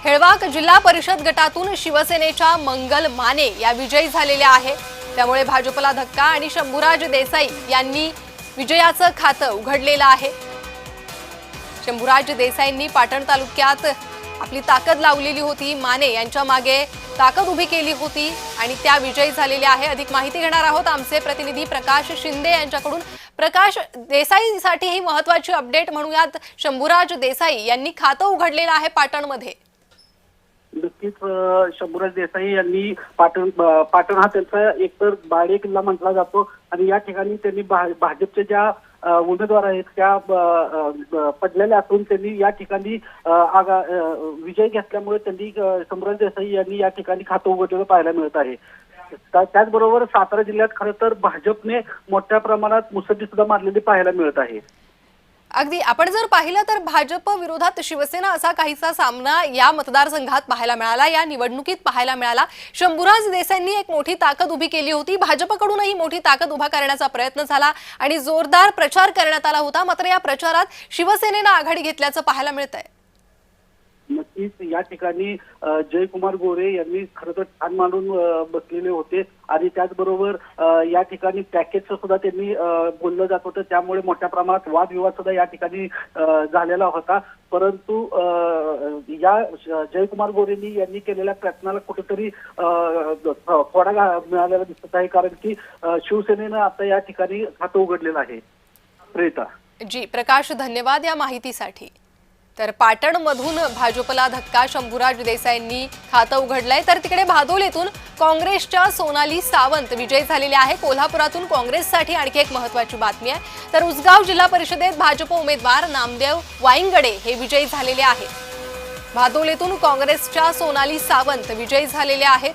हेळवाक जिल्हा परिषद गटातून शिवसेनेच्या मंगल माने या विजयी झालेल्या आहे। त्यामुळे भाजपला धक्का आणि शंभूराज देसाई यांनी विजयाचं खातं उघडलेलं आहे। शंभूराज देसाईंनी पाटण तालुक्यात आपली ताकद लावलेली होती, माने यांच्या मागे ताकद उभी केली होती आणि त्या विजयी झालेल्या आहे। अधिक माहिती घेणार आहोत आमचे प्रतिनिधी प्रकाश शिंदे यांच्याकडून। प्रकाश, देसाईंसाठी ही महत्त्वाची अपडेट म्हणूयात, शंभूराज देसाई यांनी खातं उघडलेलं आहे पाटणमध्ये। नक्कीच शंभूराज देसाई यांनी पाटण हा त्यांचा एकतर बाळे किल्ला म्हटला जातो आणि या ठिकाणी त्यांनी भाजपचे ज्या उमेदवार आहेत त्या पडलेल्या असून त्यांनी या ठिकाणी विजय घेतल्यामुळे त्यांनी शंभूराज देसाई यांनी या ठिकाणी खातं उघडलेलं पाहायला मिळत आहे। त्याचबरोबर सातारा जिल्ह्यात खरं तर भाजपने मोठ्या प्रमाणात मुसंडी सुद्धा मारलेली पाहायला मिळत आहे। अगदी आपण जर पाहिलं तर भाजप विरोधात शिवसेना असा काहीसा सामना या मतदारसंघात पाहायला मिळाला, या निवडणुकीत पाहायला मिळाला। शंभूराज देसाईंनी एक मोठी ताकद उभी केली होती, भाजपकडूनही मोठी ताकद उभा करण्याचा प्रयत्न झाला आणि जोरदार प्रचार करण्यात आला होता। मात्र या प्रचारात शिवसेनेने आघाडी घेतल्याचं पाहायला मिळतंय। नक्कीच या ठिकाणी जयकुमार गोरे यांनी खरं तर ठाण मांडून बसलेले होते आणि त्याचबरोबर या ठिकाणी पॅकेजचं सुद्धा त्यांनी बोललं जात होतं, त्यामुळे मोठ्या प्रमाणात वादविवाद सुद्धा या ठिकाणी झालेला होता। परंतु या जयकुमार गोरेंनी यांनी केलेल्या प्रयत्नाला कुठेतरी फोडा मिळालेला दिसत आहे, कारण की शिवसेनेनं आता या ठिकाणी खातं उघडलेलं आहे। प्रेता जी प्रकाश, धन्यवाद या माहितीसाठी। तर पाटणमधून भाजपला धक्का, शंभूराज देसाईंनी खातं उघडलंय। तर तिकडे भादोलीतून काँग्रेसच्या सोनाली सावंत विजयी झालेल्या आहे। कोल्हापुरातून काँग्रेससाठी आणखी एक महत्त्वाची बातमी आहे, तर उसगाव जिल्हा परिषदेत भाजप उमेदवार नामदेव वाईंगडे हे विजयी झालेले आहेत। भादोलीतून काँग्रेसच्या सोनाली सावंत विजयी झालेल्या आहेत।